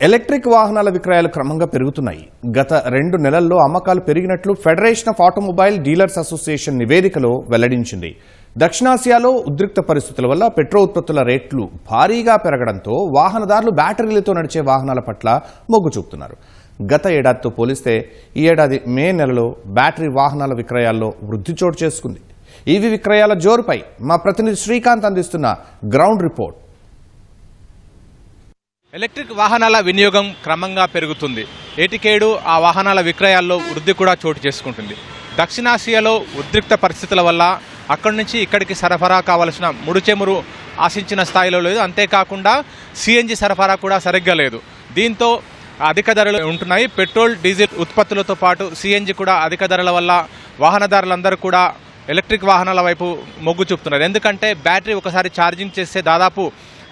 Electric వాహనాల విక్రయాలు క్రమంగా పెరుగుతున్నాయి. గత 2 నెలల్లో అమ్మకాలు పెరిగినట్లు federation of automobile dealers association నివేదికలో వెల్లడించింది. దక్షిణాసియాలో ఉద్రిక్త పరిస్థితుల వల్ల పెట్రోల్ ఉత్పత్తుల రేట్లు భారీగా పెరగడంతో వాహనదారులు బ్యాటరీలతో నడిచే వాహనాల పట్ల మొగ్గు చూపుతున్నారు. గత ఏడాదితో పోలిస్తే ఈ ఏడాది మే నెలలో బ్యాటరీ వాహనాల విక్రయాల్లో వృద్ధి చోటు చేసుకుంది. ఈవీ విక్రయాల జోరుపై మా ప్రతినిధి శ్రీకాంత్ అందిస్తున్న గ్రౌండ్ రిపోర్ట్. ఎలక్ట్రిక్ వాహనాల వినియోగం క్రమంగా పెరుగుతుంది. ఏటికేడు ఆ వాహనాల విక్రయాల్లో వృద్ధి కూడా చోటు చేసుకుంటుంది. దక్షిణాసియాలో ఉద్రిక్త పరిస్థితుల వల్ల అక్కడి నుంచి ఇక్కడికి సరఫరా కావలసిన ముడిచెమురు ఆశించిన స్థాయిలో లేదు. అంతేకాకుండా సిఎన్జి సరఫరా కూడా సరిగ్గా లేదు. దీంతో అధిక ధరలు ఉంటున్నాయి. పెట్రోల్ డీజిల్ ఉత్పత్తులతో పాటు సిఎన్జి కూడా అధిక ధరల వల్ల వాహనదారులందరూ కూడా ఎలక్ట్రిక్ వాహనాల వైపు మొగ్గు చూపుతున్నారు. ఎందుకంటే బ్యాటరీ ఒకసారి ఛార్జింగ్ చేస్తే దాదాపు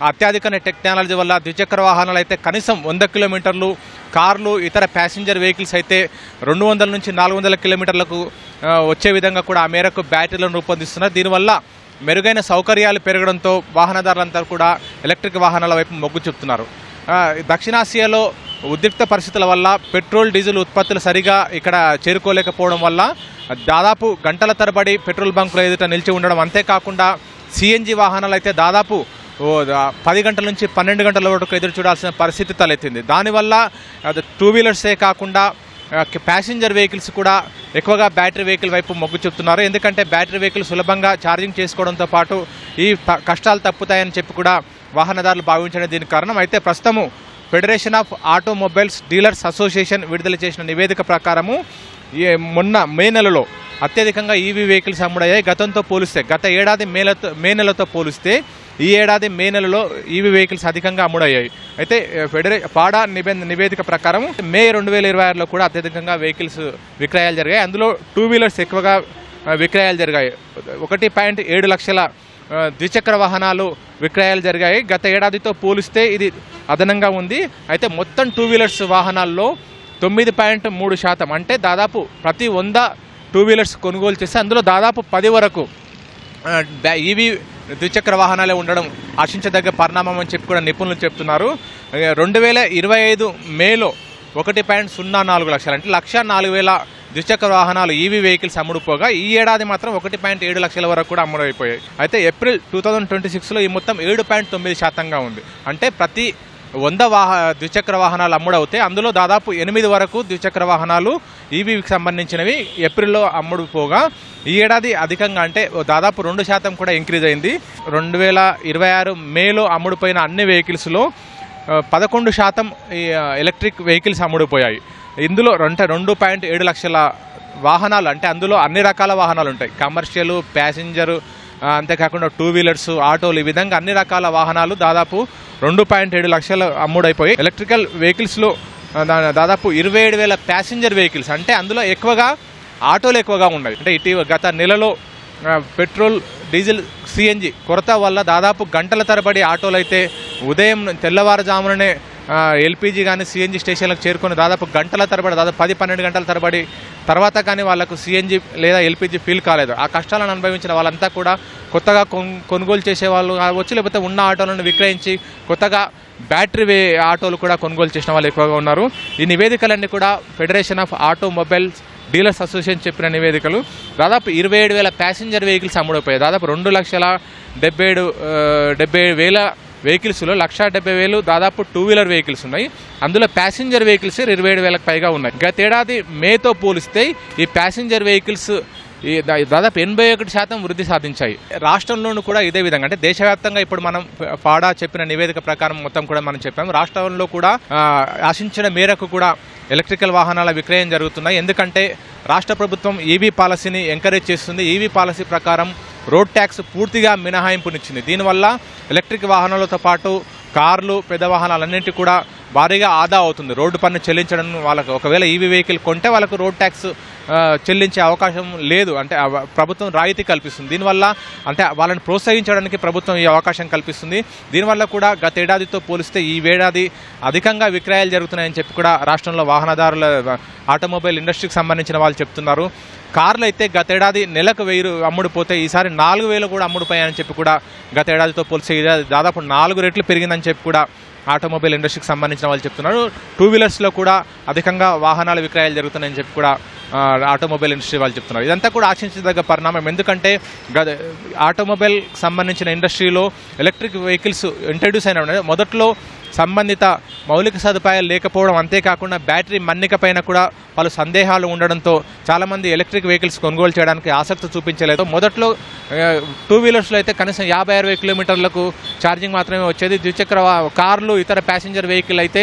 అత్యాధునిక టెక్నాలజీ వల్ల ద్విచక్ర వాహనాలు అయితే కనీసం 100 కిలోమీటర్లు, కార్లు ఇతర ప్యాసింజర్ వెహికల్స్ అయితే 200 నుంచి 400 కిలోమీటర్లకు వచ్చే విధంగా కూడా ఆ మేరకు బ్యాటరీలను రూపొందిస్తున్నారు. దీనివల్ల మెరుగైన సౌకర్యాలు పెరగడంతో వాహనదారులంతా కూడా ఎలక్ట్రిక్ వాహనాల వైపు మొగ్గు చూపుతున్నారు. దక్షిణాసియాలో ఉద్రిక్త పరిస్థితుల వల్ల పెట్రోల్ డీజిల్ ఉత్పత్తులు సరిగా ఇక్కడ చేరుకోలేకపోవడం వల్ల దాదాపు గంటల తరబడి పెట్రోల్ బంకుల ఎదుట నిలిచి ఉండడం, అంతేకాకుండా సిఎన్జి వాహనాలు అయితే దాదాపు 10 గంటల నుంచి 12 గంటల వరకు ఎదురు చూడాల్సిన పరిస్థితి తలెత్తింది. దానివల్ల టూ వీలర్సే కాకుండా ప్యాసింజర్ వెహికల్స్ కూడా ఎక్కువగా బ్యాటరీ వెహికల్ వైపు మొగ్గు చూపుతున్నారు. ఎందుకంటే బ్యాటరీ వెహికల్ సులభంగా ఛార్జింగ్ చేసుకోవడంతో పాటు ఈ కష్టాలు తప్పుతాయని చెప్పి కూడా వాహనదారులు భావించడం దీనికి కారణం. అయితే ప్రస్తుతము federation of automobiles dealers association విడుదల చేసిన నివేదిక ప్రకారము మొన్న మే నెలలో అత్యధికంగా ఈవీ వెహికల్స్ అమ్ముడయ్యాయి. గతంతో పోలిస్తే గత ఏడాది మే నెలతో పోలిస్తే ఈ ఏడాది మే నెలలో ఈవీ వెహికల్స్ అధికంగా అమ్ముడయ్యాయి. అయితే పాడా నివేదిక ప్రకారం మే 2026లో కూడా అత్యధికంగా వెహికల్స్ విక్రయాలు జరిగాయి. అందులో టూ వీలర్స్ ఎక్కువగా విక్రయాలు జరిగాయి. 1.7 లక్షల ద్విచక్ర వాహనాలు విక్రయాలు జరిగాయి. గత ఏడాదితో పోలిస్తే ఇది అదనంగా ఉంది. అయితే మొత్తం టూ వీలర్స్ వాహనాల్లో 9.3% అంటే దాదాపు ప్రతి 100 టూ వీలర్స్ కొనుగోలు చేస్తే అందులో దాదాపు 10 వరకు ఈవీ ద్విచక్ర వాహనాలే ఉండడం ఆశించదగ్గ పరిణామం అని చెప్పి కూడా నిపుణులు చెప్తున్నారు. 2025 మేలో 1.04 లక్షలు అంటే 1,04,000 ద్విచక్ర వాహనాలు ఈవీ వెహికల్స్ అమ్ముడుపోగా ఈ ఏడాది మాత్రం 1.7 లక్షల వరకు కూడా అమ్ముడైపోయాయి. అయితే ఏప్రిల్ 2026లో ఈ మొత్తం 7.9%గా ఉంది. అంటే ప్రతి 100 ద్విచక్ర వాహనాలు అమ్ముడవుతే అందులో దాదాపు 8 వరకు ద్విచక్ర వాహనాలు ఈవీకి సంబంధించినవి ఏప్రిల్లో అమ్ముడుపోగా ఈ ఏడాది అధికంగా అంటే దాదాపు 2% కూడా ఇంక్రీజ్ అయింది. 2026 మేలో అమ్ముడుపోయిన అన్ని వెహికల్స్లో 11% ఎలక్ట్రిక్ వెహికల్స్ అమ్ముడుపోయాయి. ఇందులో 2.7 లక్షల వాహనాలు అంటే అందులో అన్ని రకాల వాహనాలు ఉంటాయి. కమర్షియల్, ప్యాసింజరు, అంతేకాకుండా టూ వీలర్స్, ఆటోలు, ఈ విధంగా అన్ని రకాల వాహనాలు దాదాపు 2.7 లక్షలు అమ్ముడైపోయాయి. ఎలక్ట్రికల్ వెహికల్స్లో దాదాపు 27,000 ప్యాసింజర్ వెహికల్స్ అంటే అందులో ఎక్కువగా ఆటోలు ఎక్కువగా ఉన్నాయి. అంటే గత నెలలో పెట్రోల్, డీజిల్, సిఎన్జి కొరత వల్ల దాదాపు గంటల తరబడి ఆటోలు అయితే ఉదయం తెల్లవారుజాముననే ఎల్పీజీ కానీ సిఎన్జి స్టేషన్లకు చేరుకొని దాదాపు గంటల తరబడి దాదాపు 10-12 గంటల తరబడి తర్వాత కానీ వాళ్ళకు సిఎన్జి లేదా ఎల్పీజీ ఫీల్ కాలేదు. ఆ కష్టాలను అనుభవించిన వాళ్ళంతా కూడా కొత్తగా కొనుగోలు చేసే వాళ్ళు కావచ్చు, లేకపోతే ఉన్న ఆటోలను విక్రయించి కొత్తగా బ్యాటరీ ఆటోలు కూడా కొనుగోలు చేసిన వాళ్ళు ఎక్కువగా ఉన్నారు. ఈ నివేదికలన్నీ కూడా federation of automobiles dealers association చెప్పిన నివేదికలు. దాదాపు 27,000 ప్యాసింజర్ వెహికల్స్ అమ్ముడైపోయాయి. దాదాపు 2,77,000 వెహికల్స్లో 1,70,000 దాదాపు టూ వీలర్ వెహికల్స్ ఉన్నాయి. అందులో ప్యాసింజర్ వెహికల్స్ 27,000కు పైగా ఉన్నాయి. గతేడాది మేతో పోలిస్తే ఈ ప్యాసింజర్ వెహికల్స్ దాదాపు 81% వృద్ధి సాధించాయి. రాష్ట్రంలోనూ కూడా ఇదే విధంగా అంటే దేశవ్యాప్తంగా ఇప్పుడు మనం పాడా చెప్పిన నివేదిక ప్రకారం మొత్తం కూడా మనం చెప్పాము. రాష్ట్రంలో కూడా ఆశించిన మేరకు కూడా ఎలక్ట్రికల్ వాహనాల విక్రయం జరుగుతున్నాయి. ఎందుకంటే రాష్ట్ర ప్రభుత్వం ఈవీ పాలసీని ఎంకరేజ్ చేస్తుంది. ఈవీ పాలసీ ప్రకారం రోడ్ ట్యాక్స్ పూర్తిగా మినహాయింపునిచ్చింది. దీనివల్ల ఎలక్ట్రిక్ వాహనాలతో పాటు కార్లు, పెద్ద వాహనాలన్నింటినీ కూడా భారీగా ఆదా అవుతుంది. రోడ్డు పన్ను చెల్లించడం వాళ్ళకు ఒకవేళ ఈవీ వెహికల్ కొంటే వాళ్ళకు రోడ్ ట్యాక్స్ చెల్లించే అవకాశం లేదు. అంటే ప్రభుత్వం రాయితీ కల్పిస్తుంది. దీనివల్ల అంటే వాళ్ళని ప్రోత్సహించడానికి ప్రభుత్వం ఈ అవకాశం కల్పిస్తుంది. దీనివల్ల కూడా గత ఏడాదితో పోలిస్తే ఈ ఏడాది అధికంగా విక్రయాలు జరుగుతున్నాయని చెప్పి కూడా రాష్ట్రంలో వాహనదారుల ఆటోమొబైల్ ఇండస్ట్రీకి సంబంధించిన వాళ్ళు చెప్తున్నారు. కార్లు అయితే గతేడాది నెలకు 1000 అమ్ముడుపోతే ఈసారి 4,000 కూడా అమ్ముడుపోయాయని చెప్పి కూడా గత ఏడాదితో పోలిస్తే దాదాపు 4 రెట్లు పెరిగిందని చెప్పి కూడా ఆటోమొబైల్ ఇండస్ట్రీకి సంబంధించిన వాళ్ళు చెప్తున్నారు. టూ వీలర్స్లో కూడా అధికంగా వాహనాల విక్రయాలు జరుగుతున్నాయని చెప్పి కూడా ఆటోమొబైల్ ఇండస్ట్రీ వాళ్ళు చెప్తున్నారు. ఇదంతా కూడా ఆశించదగ్గ పరిణామం. ఎందుకంటే ఆటోమొబైల్ సంబంధించిన ఇండస్ట్రీలో ఎలక్ట్రిక్ వెహికల్స్ ఇంట్రడ్యూస్ అయిన మొదట్లో సంబంధిత మౌలిక సదుపాయాలు లేకపోవడం, అంతేకాకుండా బ్యాటరీ మన్నిక పైన కూడా పలు సందేహాలు ఉండడంతో చాలామంది ఎలక్ట్రిక్ వెహికల్స్ కొనుగోలు చేయడానికి ఆసక్తి చూపించలేదు. మొదట్లో టూ వీలర్స్లో అయితే కనీసం 50-60 కిలోమీటర్లకు ఛార్జింగ్ మాత్రమే వచ్చేది. ద్విచక్ర కార్లు, ఇతర ప్యాసింజర్ వెహికల్ అయితే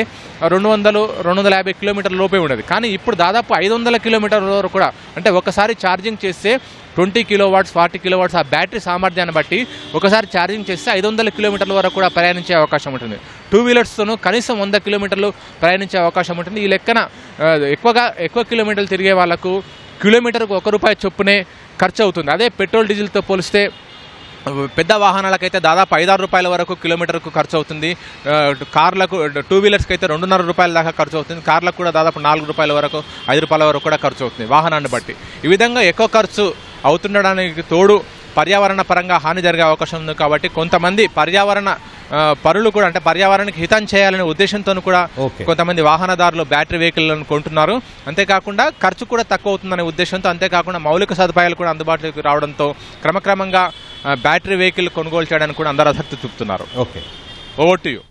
200-250 కిలోమీటర్ల లోపే ఉండేది. కానీ ఇప్పుడు దాదాపు 500 కిలోమీటర్ల వరకు కూడా, అంటే ఒకసారి ఛార్జింగ్ చేస్తే 20 కిలోవాట్స్ 40 కిలోవాట్స్ ఆ బ్యాటరీ సామర్థ్యాన్ని బట్టి ఒకసారి ఛార్జింగ్ చేస్తే 500 కిలోమీటర్ల వరకు కూడా ప్రయాణించే అవకాశం ఉంటుంది. టూ వీలర్స్తోనూ కనీసం 100 కిలోమీటర్లు ప్రయాణించే అవకాశం ఉంటుంది. ఈ లెక్కన ఎక్కువ కిలోమీటర్లు తిరిగే వాళ్ళకు కిలోమీటర్కు ₹1 చొప్పునే ఖర్చు అవుతుంది. అదే పెట్రోల్ డీజిల్తో పోలిస్తే పెద్ద వాహనాలకైతే దాదాపు ₹5-6 వరకు కిలోమీటర్కు ఖర్చు అవుతుంది. కార్లకు, టూ వీలర్స్కి అయితే ₹2.5 దాకా ఖర్చు అవుతుంది. కార్లకు కూడా దాదాపు ₹4 వరకు ₹5 వరకు కూడా ఖర్చు అవుతుంది వాహనాన్ని బట్టి. ఈ విధంగా ఎక్కువ ఖర్చు అవుతుండడానికి తోడు పర్యావరణ పరంగా హాని జరిగే అవకాశం ఉంది. కాబట్టి కొంతమంది పర్యావరణ పరులు కూడా, అంటే పర్యావరణానికి హితం చేయాలనే ఉద్దేశంతో కూడా కొంతమంది వాహనదారులు బ్యాటరీ వెహికల్లను కొంటున్నారు. అంతేకాకుండా ఖర్చు కూడా తక్కువ అవుతుందనే ఉద్దేశంతో, అంతేకాకుండా మౌలిక సదుపాయాలు కూడా అందుబాటులోకి రావడంతో క్రమక్రమంగా బ్యాటరీ వెహికల్ కొనుగోలు చేయడానికి కూడా అందరూ ఆసక్తి చూపుతున్నారు. Okay, over to you.